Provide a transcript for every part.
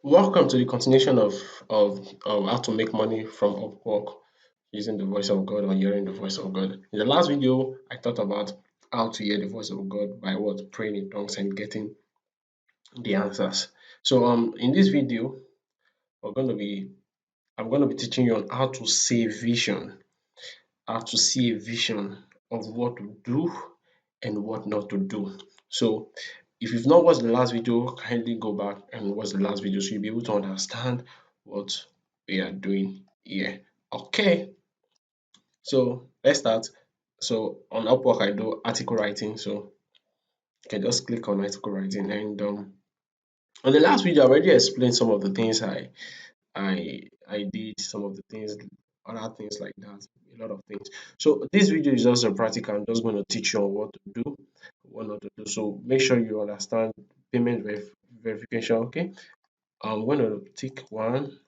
Welcome to the continuation of how to make money from Upwork using the voice of God or hearing the voice of God. In the last video, I talked about how to hear the voice of God by what praying in tongues and getting the answers. So in this video, we're going to be I'm going to be teaching you on how to see vision, how to see a vision of what to do and what not to do. So if you've not watched the last video, kindly go back and watch the last video so you'll be able to understand what we are doing here. Okay, so let's start. So on Upwork, I do article writing. So you can just click on article writing. And on the last video, I already explained some of the things I did, some of the things, other things like that, a lot of things. So this video is just a practical. I'm just going to teach you on what to do, what not to do. So make sure you understand payment verification. Okay, I'm going to tick one,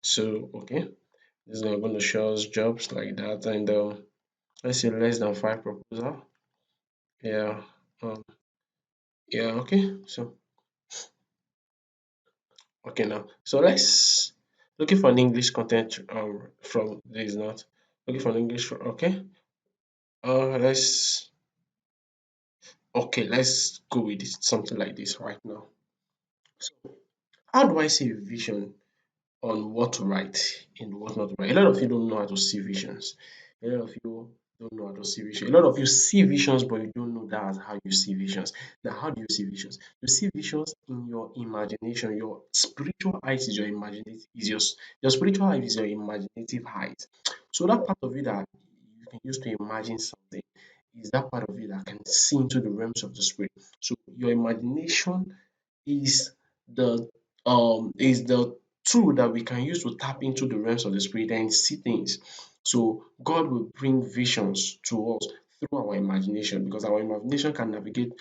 two. Okay, this is going to show us jobs like that, and let's say less than five proposal. Yeah, um, yeah. Okay, so okay now. So let's looking for an English content from this not looking for an English. Okay. Let's let's go with this, something like this right now. So, how do I see a vision on what to write and what not to write? A lot of you don't know how to see visions. A lot of you don't know how to see visions. A lot of you see visions, but you don't know that's how you see visions. Now, how do you see visions? You see visions in your imagination. Your spiritual eyes is your imaginative is your spiritual eyes is your imaginative eyes. So that part of you that you can use to imagine something is that part of you that can see into the realms of the spirit. So your imagination is the tool that we can use to tap into the realms of the spirit and see things. So God will bring visions to us through our imagination because our imagination can navigate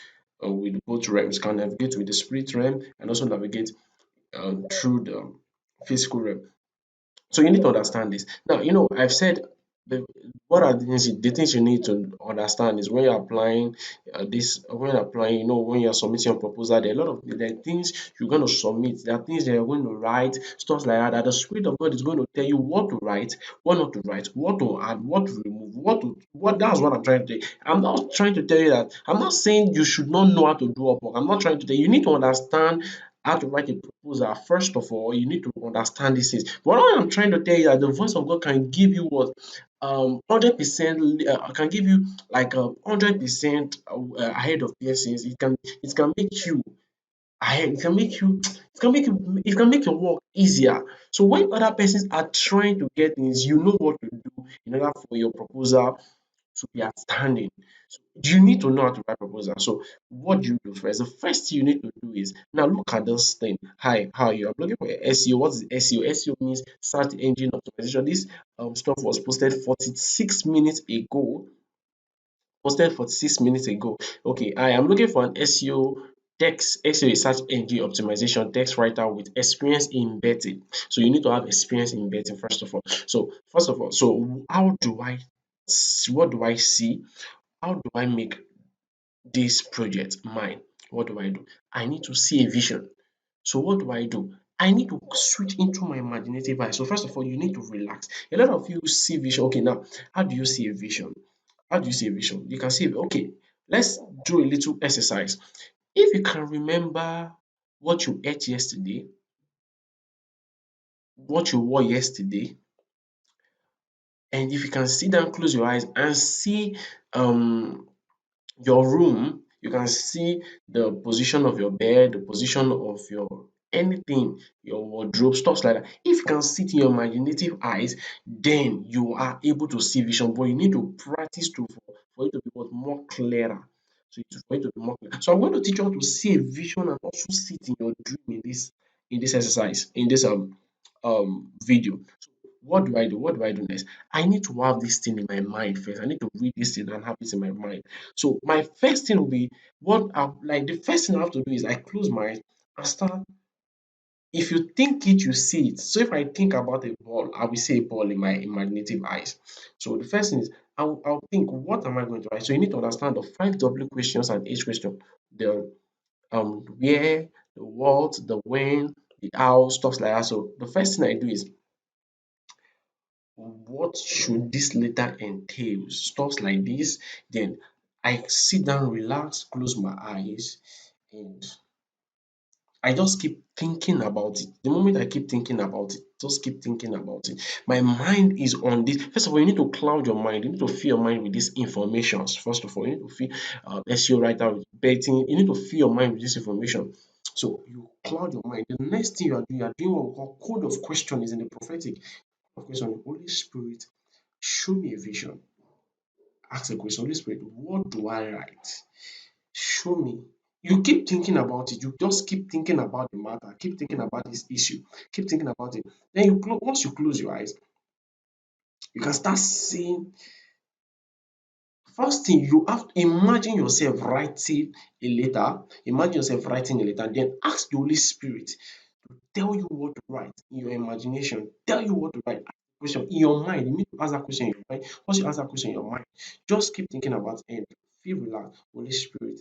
with both realms, can navigate with the spirit realm and also navigate through the physical realm. So you need to understand this. Now, I've said the what are the things you need to understand is when you're applying when you're applying, when you're submitting your proposal, there are a lot of there are things you're going to submit, there are things that you're going to write, stuff like that, that the Spirit of God is going to tell you what to write, what not to write, what to add, what to remove, what that's what I'm trying to tell you. I'm not trying to tell you that I'm not saying you should not know how to do Upwork. I'm not trying to tell you, you need to understand how to write a proposal. First of all, you need to understand these things. But what I'm trying to tell you that the voice of God can give you what 100% can give you like 100% ahead of persons. It can make you ahead. It can make your work easier. So when other persons are trying to get things, you know what to do in order for your proposal to be outstanding. So you need to know how to write proposal. So what do you do first? The first thing you need to do is now look at this thing. Hi, how are you? I'm looking for SEO. What is SEO? SEO means search engine optimization. This stuff was posted 46 minutes ago. Posted 46 minutes ago. Okay, I am looking for an SEO text SEO is search engine optimization text writer with experience in betting. So you need to have experience in betting first of all. So first of all, so what do I see? How do I make this project mine? What do I do? I need to see a vision. So what do? I need to switch into my imaginative eye. So first of all, you need to relax. A lot of you see vision. Okay, now how do you see a vision? How do you see a vision? You can see, okay, let's do a little exercise. If you can remember what you ate yesterday, what you wore yesterday, and if you can sit down, close your eyes and see your room, you can see the position of your bed, the position of your anything, your wardrobe, stuff like that. If you can sit in your imaginative eyes, then you are able to see vision, but you need to practice for it to be what more clearer. So for it to be more clear. So I'm going to teach you how to see a vision and also sit in your dream in this exercise, in this video. So what do I do? What do I do next? I need to have this thing in my mind first. I need to read this thing and have this in my mind. So my first thing will be the first thing I have to do is I close my eyes and start. If you think it, you see it. So if I think about a ball, I will see a ball in my imaginative eyes. So the first thing is I'll think, what am I going to write? So you need to understand the five W questions and each question. The where, the what, the when, how stuff like that. So the first thing I do is, what should this letter entail? Stuff like this. Then I sit down, relax, close my eyes, and I just keep thinking about it. The moment I keep thinking about it, just keep thinking about it. My mind is on this. First of all, you need to cloud your mind. You need to fill your mind with these informations. First of all, you need to fill SEO writer with betting. You need to fill your mind with this information. So you cloud your mind. The next thing you are doing what we call code of question is in the prophetic. Of question, Holy Spirit, show me a vision. Ask a question, Holy Spirit, what do I write? Show me. You keep thinking about it. You just keep thinking about the matter. Keep thinking about this issue. Keep thinking about it. Then once you close your eyes, you can start seeing. First thing, you have to imagine yourself writing a letter. Imagine yourself writing a letter. Then ask the Holy Spirit tell you what to write in your imagination, tell you what to write. Ask the question in your mind. You need to ask that question in your mind. Once you ask that question in your mind, just keep thinking about it and feel relaxed. Holy Spirit,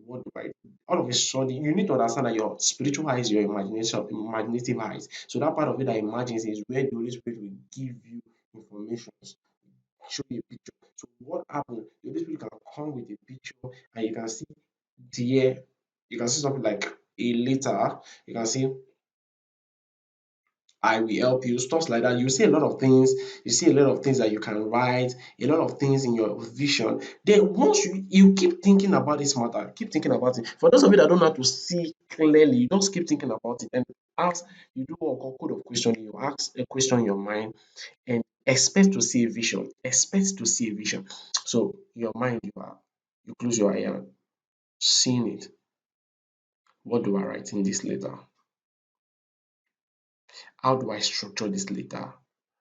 what do I do? All of a sudden, you need to understand that your spiritual eyes, your imagination, imaginative eyes. So that part of it that imagines is where the Holy Spirit will give you information, show you a picture. So what happens? The Holy Spirit can come with a picture and you can see there, you can see something like a letter, you can see I will help you, stuff like that. You see a lot of things, you see a lot of things that you can write, a lot of things in your vision. Then once you keep thinking about this matter, keep thinking about it. For those of you that don't know how to see clearly, you just keep thinking about it and ask, you do what we call code of questioning. You ask a question in your mind and expect to see a vision. Expect to see a vision. So in your mind, you close your eye and seeing it. What do I write in this letter? How do I structure this letter?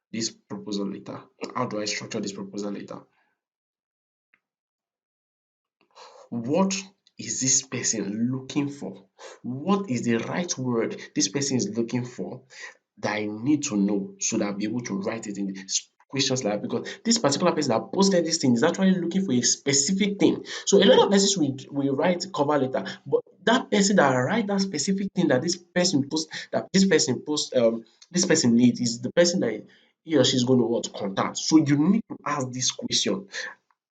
This proposal letter. How do I structure this proposal letter? What is this person looking for? What is the right word this person is looking for that I need to know so that I'll be able to write it in the questions like that? Because this particular person that posted this thing is actually looking for a specific thing. So a lot of persons will write cover letter, but that person that write that specific thing that this person needs is the person that he or she is going to what contact. So you need to ask this question.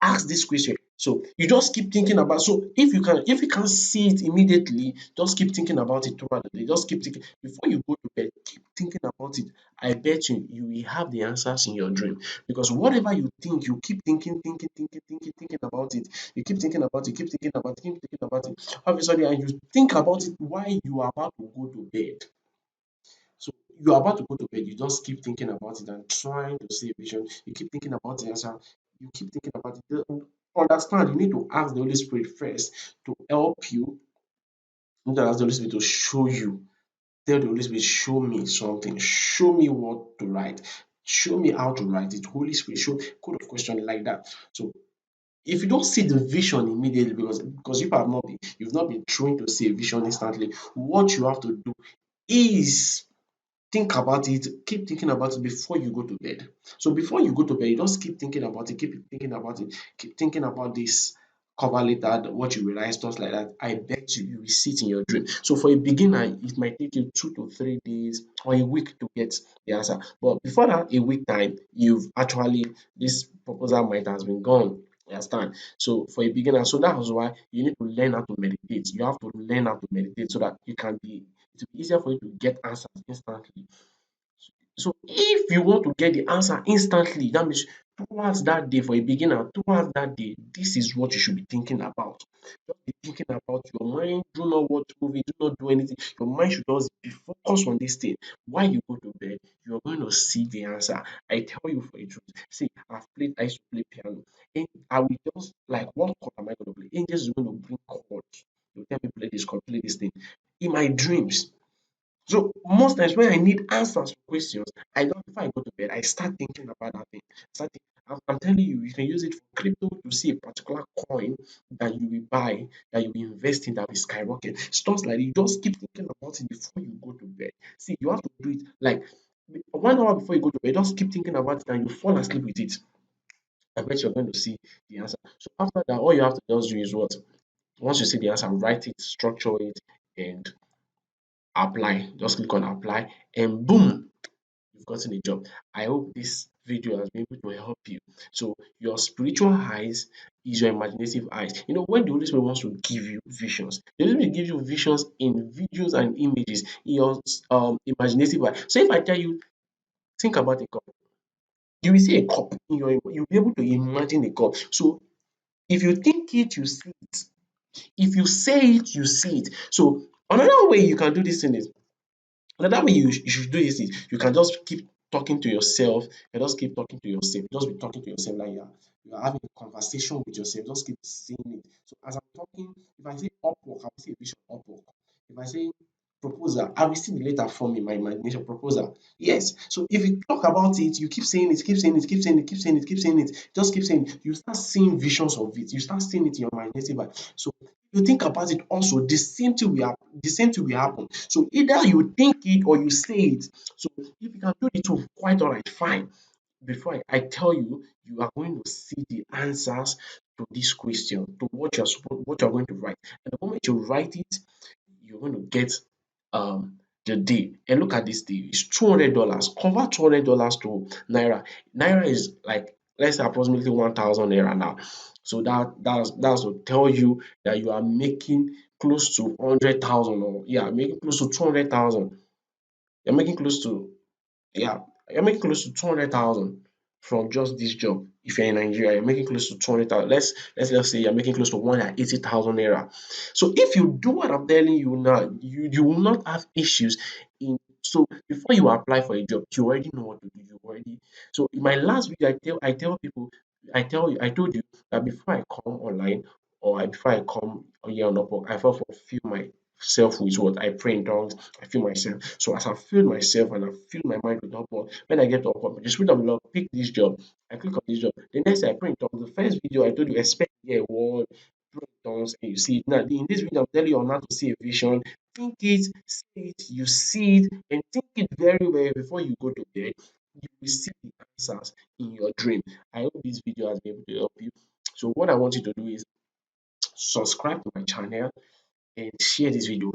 Ask this question. So you just keep thinking about, so if you can't see it immediately, just keep thinking about it throughout the day. Just keep thinking before you go to bed, keep thinking about it. I bet you will have the answers in your dream. Because whatever you think, you keep thinking about it. You keep thinking about it, keep thinking about it, keep thinking about it. All of a sudden, and you think about it while you are about to go to bed. So you are about to go to bed, you just keep thinking about it and trying to see a vision. You keep thinking about the answer. You keep thinking about it. Understand, you need to ask the Holy Spirit first to help you. You need to ask the Holy Spirit to show you. Tell the Holy Spirit, show me something. Show me what to write. Show me how to write it. Holy Spirit, show code of question like that. So if you don't see the vision immediately, because you've not been trained to see a vision instantly, what you have to do is think about it, keep thinking about it before you go to bed. So before you go to bed, you just keep thinking about it, keep thinking about it, keep thinking about this cover letter, what you realize, stuff like that. I bet you will see it in your dream. So for a beginner, it might take you 2 to 3 days or a week to get the answer. But before that, a week time, this proposal might has been gone. You understand? So for a beginner, so that is why you need to learn how to meditate. You have to learn how to meditate so that it will be easier for you to get answers instantly. So if you want to get the answer instantly, that means towards that day, for a beginner, towards that day, this is what you should be thinking about. Just be thinking about your mind. Do not watch movie. Do not do anything. Your mind should just be focused on this thing. While you go to bed, you are going to see the answer. I tell you for a truth. See, I used to play piano. And I will just like, what chord am I going to play? Angels is going to bring chords. They'll tell me play this chord, play this thing. In my dreams, so most times when I need answers to questions, I don't before I go to bed, I start thinking about that thing. I'm telling you, you can use it for crypto to see a particular coin that you will buy, that you will invest in, that will skyrocket. Stuff like that. You just keep thinking about it before you go to bed. See, you have to do it like 1 hour before you go to bed. Just keep thinking about it and you fall asleep with it. I bet you're going to see the answer. So after that, all you have to just do is what? Once you see the answer, write it, structure it, and apply. Just click on apply and boom, you've gotten a job. I hope this video has been able to help you. So your spiritual eyes is your imaginative eyes. You know, when the Holy Spirit wants to give you visions, the Holy Spirit gives you visions in videos and images in your imaginative eye. So if I tell you, think about a cup, you will see a cup in your, you'll be able to imagine a cup. So if you think it, you see it. If you say it, you see it. So another way you can do this thing is, another way you should do this is, you can just keep talking to yourself. You just keep talking to yourself. Just be talking to yourself like you are having a conversation with yourself. Just keep saying it. So as I'm talking, if I say Upwork, I will see a vision of Upwork. If I say proposal, I will see the letter form in my imagination, proposal. Yes. So if you talk about it, you keep saying it, keep saying it, keep saying it, keep saying it, keep saying it, just keep saying it. You start seeing visions of it. You start seeing it in your imaginative eye. So you think about it also, the same thing will happen. So either you think it or you say it. So if you can do the two, quite all right, fine. Before I tell you, you are going to see the answers to this question, to what you're going to write. And the moment you write it, you're going to get the day. And look at this day, it's $200. Convert $200 to naira. Naira is like, let's say, approximately 1,000 naira now. So that's to tell you that you are making close to 100,000, or yeah, making close to 200,000. You're making close to, yeah, you're making close to 200,000 from just this job. If you're in Nigeria, you're making close to 200,000. Let's say you're making close to 180,000 naira. So if you do what I'm telling you now, you will not have issues in. So before you apply for a job, you already know what to do. You already. So in my last video, I tell people, I told you that before I come online, or before I come here on Upwork, I first fulfill myself with what I pray in tongues. I feel myself. So as I feel myself and I feel my mind with Upwork, when I get to Upwork, the Spirit of the Lord pick this job. I click on this job. The next day I pray in tongues. The first video I told you, expect to hear a word, pray in tongues, and you see it. Now in this video, I'm telling you on how to see a vision. Think it, see it, you see it, and think it very well before you go to bed. You will see the answers in your dream. I hope this video has been able to help you. So what I want you to do is subscribe to my channel and share this video.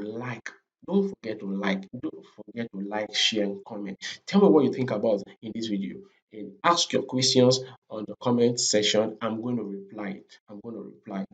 Don't forget to like, share, and comment. Tell me what you think about in this video, and ask your questions on the comment section. I'm going to reply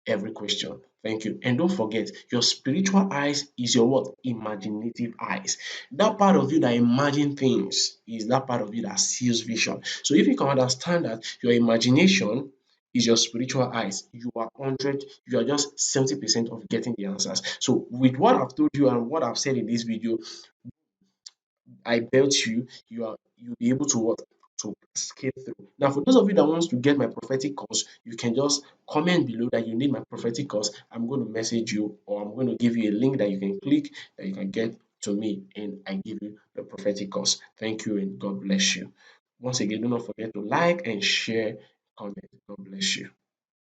every question. Thank you. And don't forget, your spiritual eyes is your what? Imaginative eyes. That part of you that imagine things is that part of you that sees vision. So if you can understand that your imagination is your spiritual eyes, you are 100, you are just 70% of getting the answers. So with what I've told you and what I've said in this video, I bet you'll be able to what, to skip through. Now, for those of you that wants to get my prophetic course, you can just comment below that you need my prophetic course. I'm going to message you, or I'm going to give you a link that you can click, that you can get to me, and I give you the prophetic course. Thank you and God bless you. Once again, do not forget to like and share, comment. God bless you.